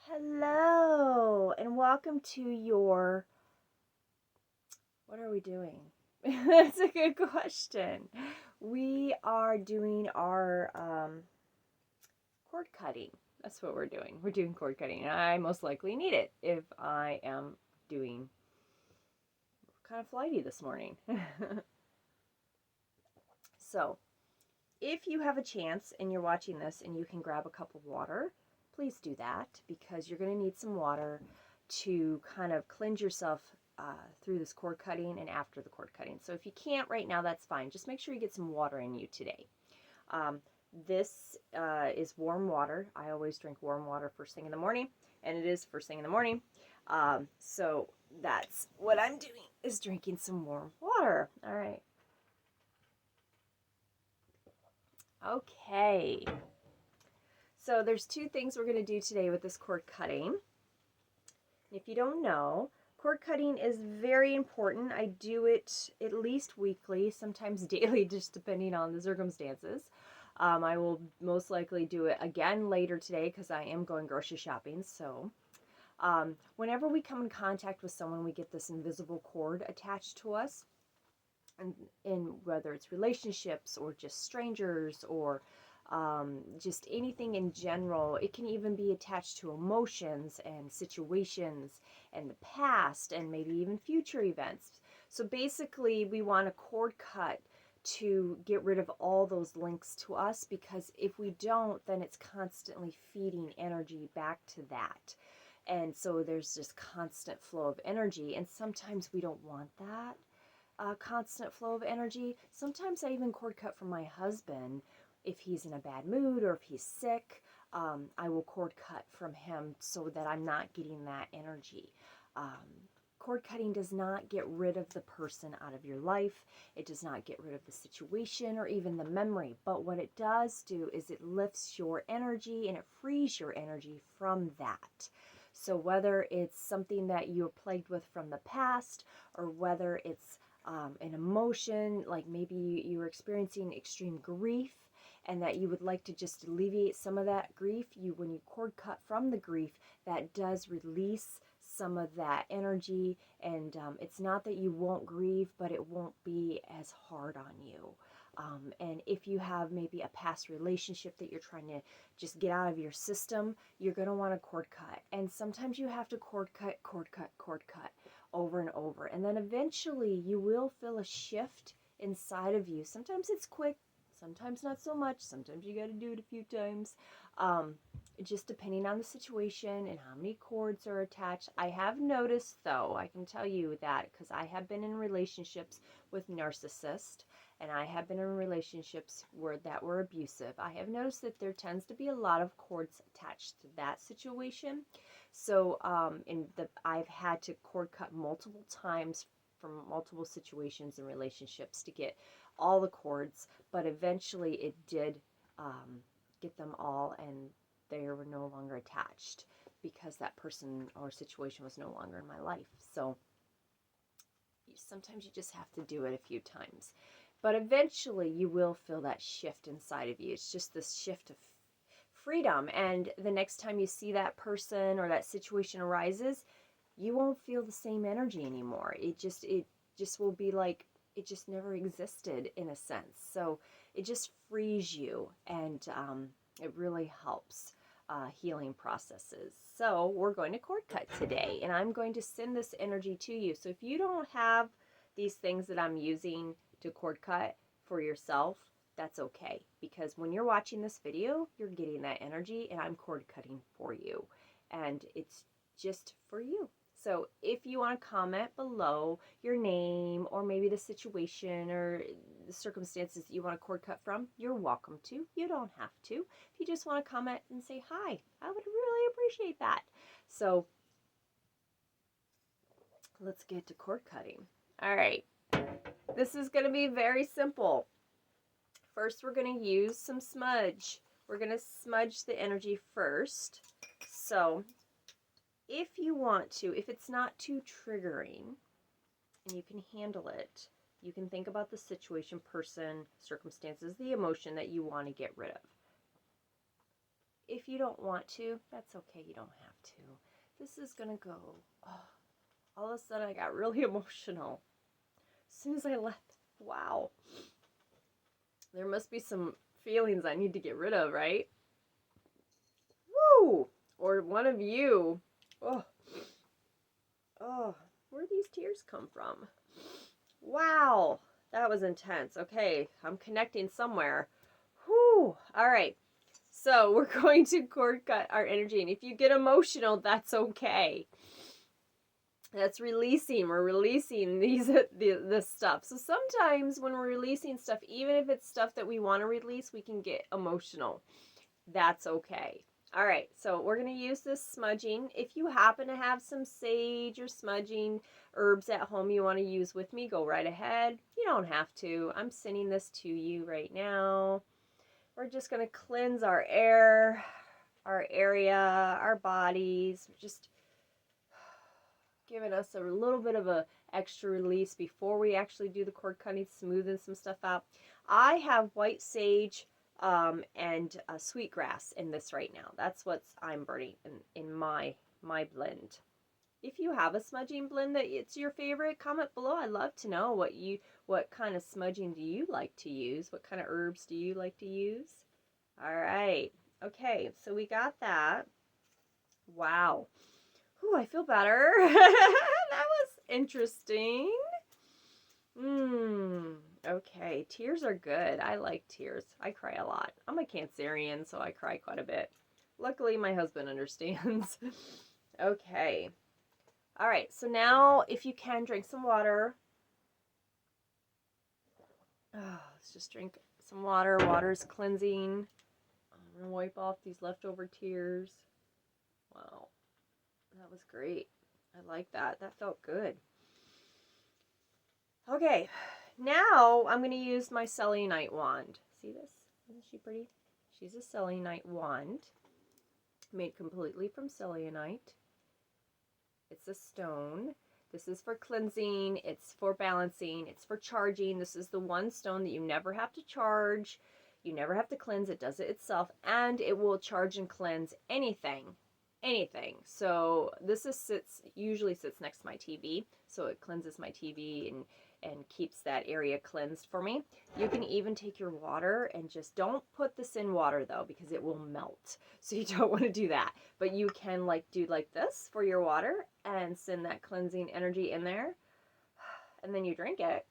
Hello, and welcome to your. What are we doing? That's a good question. We are doing our cord cutting. That's what we're doing. We're doing cord cutting, and I most likely need it if I am doing kind of flighty this morning. So, if you have a chance and you're watching this and you can grab a cup of water, please do that because you're going to need some water to kind of cleanse yourself through this cord cutting and after the cord cutting. So if you can't right now, that's fine. Just make sure you get some water in you today. This is warm water. I always drink warm water first thing in the morning, and it is first thing in the morning. So that's what I'm doing, is drinking some warm water. All right. Okay. So there's two things we're going to do today with this cord cutting. If you don't know, cord cutting is very important. I do it at least weekly, sometimes daily, just depending on the circumstances. I will most likely do it again later today because I am going grocery shopping. So whenever we come in contact with someone, we get this invisible cord attached to us. And in whether it's relationships or just strangers or just anything in general. It can even be attached to emotions and situations and the past and maybe even future events. So basically, we want a cord cut to get rid of all those links to us, because if we don't, then it's constantly feeding energy back to that. And so there's this constant flow of energy, and sometimes we don't want that constant flow of energy. Sometimes I even cord cut from my husband if he's in a bad mood or if he's sick. I will cord cut from him so that I'm not getting that energy. Cord cutting does not get rid of the person out of your life. It does not get rid of the situation or even the memory. But what it does do is it lifts your energy and it frees your energy from that. So whether it's something that you're plagued with from the past, or whether it's an emotion, like maybe you're experiencing extreme grief and that you would like to just alleviate some of that grief, when you cord cut from the grief, that does release some of that energy. And it's not that you won't grieve, but it won't be as hard on you. And if you have maybe a past relationship that you're trying to just get out of your system, you're going to want to cord cut. And sometimes you have to cord cut over and over. And then eventually you will feel a shift inside of you. Sometimes it's quick, sometimes not so much. Sometimes you got to do it a few times. Just depending on the situation and how many cords are attached. I have noticed, though, I can tell you that because I have been in relationships with narcissists, and I have been in relationships that were abusive. I have noticed that there tends to be a lot of cords attached to that situation. So I've had to cord cut multiple times from multiple situations and relationships to get all the cords, but eventually it did get them all, and they were no longer attached because that person or situation was no longer in my life. So sometimes you just have to do it a few times. But eventually you will feel that shift inside of you. It's just this shift of freedom. And the next time you see that person or that situation arises, you won't feel the same energy anymore. It just will be like it just never existed, in a sense. So it just frees you, and it really helps healing processes. So we're going to cord cut today, and I'm going to send this energy to you. So if you don't have these things that I'm using to cord cut for yourself, that's okay, because when you're watching this video, you're getting that energy, and I'm cord cutting for you, and it's just for you. So if you want to comment below your name or maybe the situation or the circumstances that you want to cord cut from, you're welcome to. You don't have to. If you just want to comment and say hi, I would really appreciate that. So let's get to cord cutting. All right. This is going to be very simple. First, we're going to use some smudge. We're going to smudge the energy first. So if you want to, if it's not too triggering and you can handle it, you can think about the situation, person, circumstances, the emotion that you want to get rid of. If you don't want to, that's okay. You don't have to. This is going to go. Oh, all of a sudden, I got really emotional. As soon as I left, wow. There must be some feelings I need to get rid of, right? Woo! Or one of you. Oh, where these tears come from? Wow, that was intense. Okay, I'm connecting somewhere. Whew. All right. So we're going to cord cut our energy. And if you get emotional, that's okay. That's releasing. We're releasing this stuff. So sometimes when we're releasing stuff, even if it's stuff that we want to release, we can get emotional. That's okay. All right, so we're going to use this smudging. If you happen to have some sage or smudging herbs at home you want to use with me, go right ahead. You don't have to. I'm sending this to you right now. We're just going to cleanse our air, our area, our bodies, just giving us a little bit of a extra release before we actually do the cord cutting, smoothing some stuff out. I have white sage and sweetgrass in this right now. That's what I'm burning in my blend. If you have a smudging blend that it's your favorite, comment below. I'd love to know what kind of smudging do you like to use? What kind of herbs do you like to use? All right. Okay, so we got that. Wow. Whew, I feel better. That was interesting. Okay, tears are good. I like tears. I cry a lot. I'm a Cancerian, so I cry quite a bit. Luckily, my husband understands. Okay. All right, so now if you can, drink some water. Oh, let's just drink some water. Water's cleansing. I'm going to wipe off these leftover tears. Wow. That was great. I like that. That felt good. Okay, now I'm going to use my selenite wand. See this? Isn't she pretty? She's a selenite wand made completely from selenite. It's a stone. This is for cleansing. It's for balancing. It's for charging. This is the one stone that you never have to charge. You never have to cleanse. It does it itself. And it will charge and cleanse anything. So this usually sits next to my TV, so it cleanses my TV and keeps that area cleansed for me. You can even take your water and just don't put this in water though, because it will melt, so you don't want to do that. But you can do like this for your water and send that cleansing energy in there, and then you drink it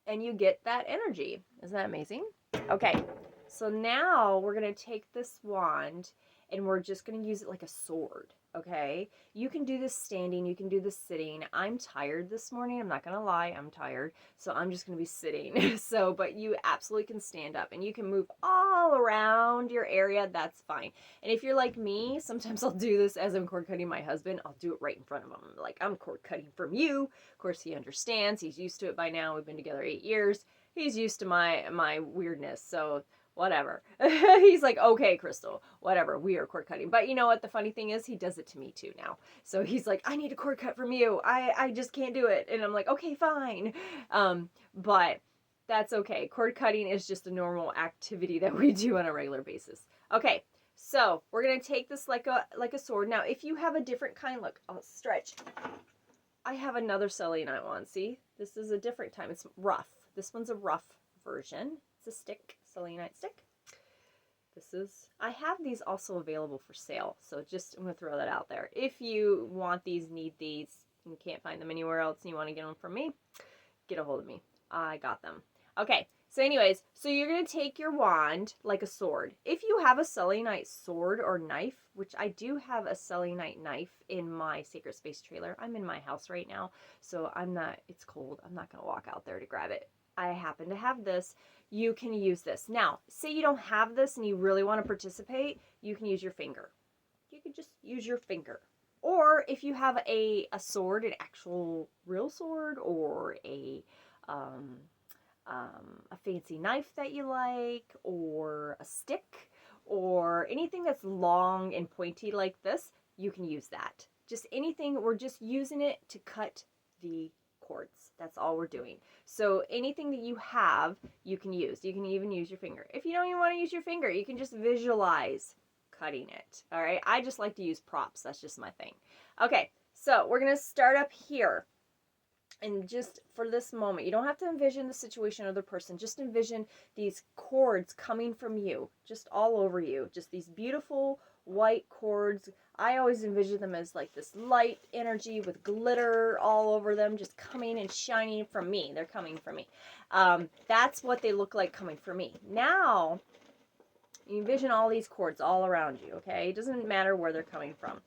and you get that energy. Isn't that amazing? Okay, so now we're going to take this wand and we're just going to use it like a sword, okay? You can do this standing, you can do this sitting. I'm tired this morning, I'm not going to lie, I'm tired, so I'm just going to be sitting. But you absolutely can stand up and you can move all around your area, that's fine. And if you're like me, sometimes I'll do this as I'm cord cutting my husband, I'll do it right in front of him. Like, I'm cord cutting from you. Of course, he understands, he's used to it by now, we've been together 8 years. He's used to my weirdness, so whatever. He's like, okay, Crystal, whatever, we are cord cutting. But you know what the funny thing is? He does it to me too now. So he's like, I need a cord cut from you. I just can't do it. And I'm like, okay, fine. But that's okay. Cord cutting is just a normal activity that we do on a regular basis. Okay, so we're going to take this like a sword. Now, if you have a different kind, look, I'll stretch. I have another selenite one. See? This is a different time. It's rough. This one's a rough version. It's a stick, selenite stick. I have these also available for sale. So just, I'm going to throw that out there. If you want these, need these, and you can't find them anywhere else and you want to get them from me, get a hold of me. I got them. Okay. So anyways, so you're going to take your wand like a sword. If you have a selenite sword or knife, which I do have a selenite knife in my Sacred Space trailer. I'm in my house right now, so it's cold. I'm not going to walk out there to grab it. I happen to have this. You can use this. Now, say you don't have this and you really want to participate, you can use your finger. You can just use your finger. Or if you have a sword, an actual real sword, or a fancy knife that you like, or a stick, or anything that's long and pointy like this, you can use that. Just anything, we're just using it to cut the cords. That's all we're doing. So anything that you have, you can use. You can even use your finger. If you don't even want to use your finger, you can just visualize cutting it. All right. I just like to use props. That's just my thing. Okay. So we're going to start up here. And just for this moment, you don't have to envision the situation or the person. Just envision these cords coming from you, just all over you. Just these beautiful white cords. I always envision them as like this light energy with glitter all over them, just coming and shining from me. They're coming from me. That's what they look like coming from me. Now, you envision all these cords all around you, okay? It doesn't matter where they're coming from.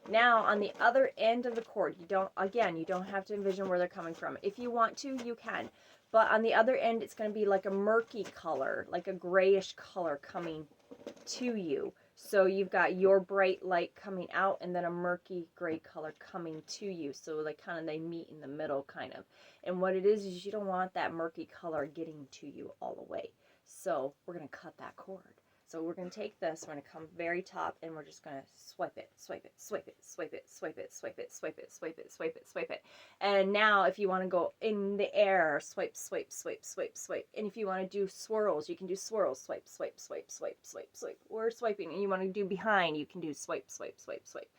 Now, on the other end of the cord, you don't have to envision where they're coming from. If you want to, you can. But on the other end, it's going to be like a murky color, like a grayish color coming to you. So you've got your bright light coming out and then a murky gray color coming to you. So they meet in the middle kind of. And what it is you don't want that murky color getting to you all the way. So we're going to cut that cord. So we're going to take this, we're going to come very top, and we're just going to swipe it, swipe it, swipe it, swipe it, swipe it, swipe it, swipe it, swipe it, swipe it, swipe it. And now if you want to go in the air, swipe, swipe, swipe, swipe, swipe. And if you want to do swirls, you can do swirls, swipe, swipe, swipe, swipe, swipe, swipe. We're swiping. And you want to do behind, you can do swipe, swipe, swipe, swipe.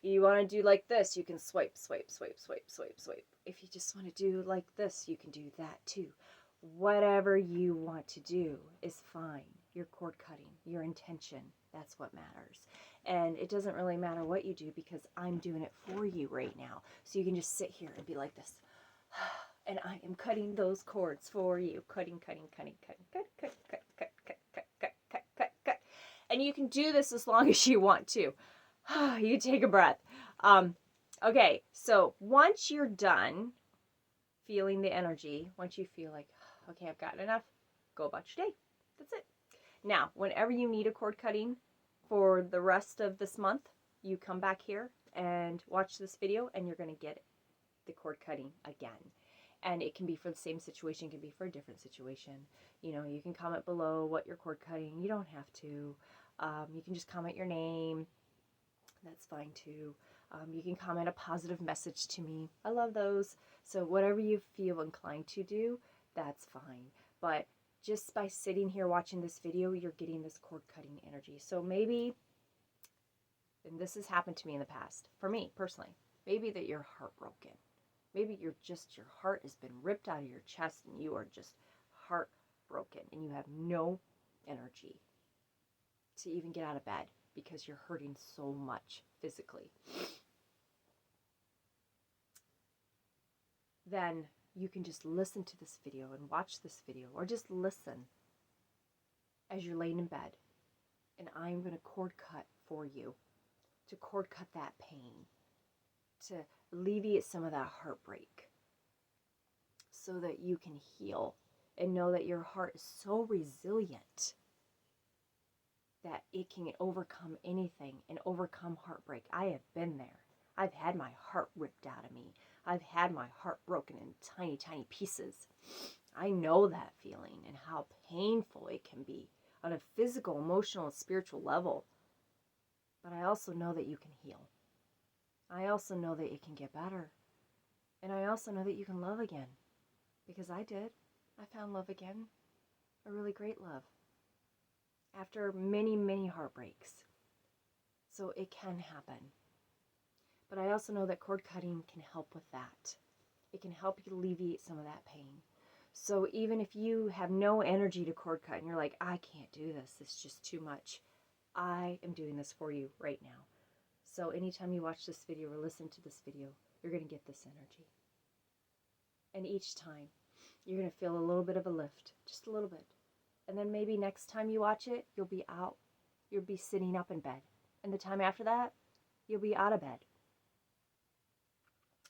You want to do like this, you can swipe, swipe, swipe, swipe, swipe, swipe. If you just want to do like this, you can do that too. Whatever you want to do is fine. Your cord cutting, your intention, that's what matters. And it doesn't really matter what you do because I'm doing it for you right now. So you can just sit here and be like this. And I am cutting those cords for you. Cutting, cutting, cutting, cutting, cut, cut, cut, cut, cut, cut, cut, cut, cut, cut. And you can do this as long as you want to. You take a breath. Okay, so once you're done feeling the energy, once you feel like, okay, I've gotten enough, go about your day. That's it. Now, whenever you need a cord cutting for the rest of this month, you come back here and watch this video and you're going to get the cord cutting again. And it can be for the same situation, it can be for a different situation. You know, you can comment below what you're cord cutting. You don't have to. You can just comment your name. That's fine too. You can comment a positive message to me. I love those. So whatever you feel inclined to do, that's fine. But just by sitting here watching this video, you're getting this cord cutting energy. So maybe, and this has happened to me in the past, for me personally, maybe that you're heartbroken. Maybe your heart has been ripped out of your chest and you are just heartbroken and you have no energy to even get out of bed because you're hurting so much physically. Then you can just listen to this video and watch this video, or just listen as you're laying in bed. And I'm going to cord cut for you, to cord cut that pain, to alleviate some of that heartbreak, so that you can heal and know that your heart is so resilient that it can overcome anything and overcome heartbreak. I have been there. I've had my heart ripped out of me. I've had my heart broken in tiny, tiny pieces. I know that feeling and how painful it can be on a physical, emotional, and spiritual level. But I also know that you can heal. I also know that it can get better. And I also know that you can love again. Because I did. I found love again. A really great love. After many, many heartbreaks. So it can happen. But I also know that cord cutting can help with that. It can help you alleviate some of that pain. So even if you have no energy to cord cut and you're like, I can't do this, it's just too much, I am doing this for you right now. So anytime you watch this video or listen to this video, you're going to get this energy. And each time, you're going to feel a little bit of a lift, just a little bit. And then maybe next time you watch it, you'll be out. You'll be sitting up in bed. And the time after that, you'll be out of bed.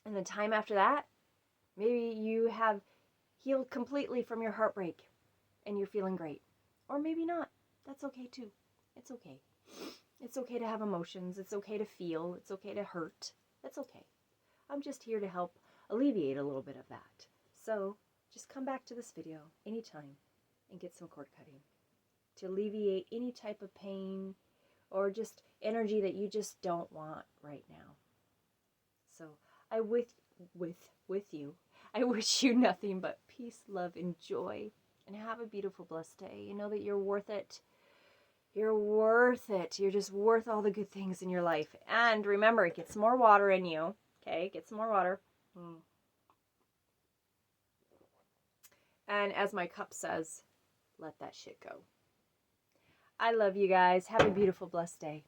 And the time after that, maybe you have healed completely from your heartbreak and you're feeling great. Or maybe not. That's okay too. It's okay. It's okay to have emotions. It's okay to feel. It's okay to hurt. That's okay. I'm just here to help alleviate a little bit of that. So just come back to this video anytime and get some cord cutting to alleviate any type of pain or just energy that you just don't want right now. So with you. I wish you nothing but peace, love, and joy. And have a beautiful, blessed day. You know that you're worth it. You're worth it. You're just worth all the good things in your life. And remember, get some more water in you. Okay, get some more water. And as my cup says, let that shit go. I love you guys. Have a beautiful, blessed day.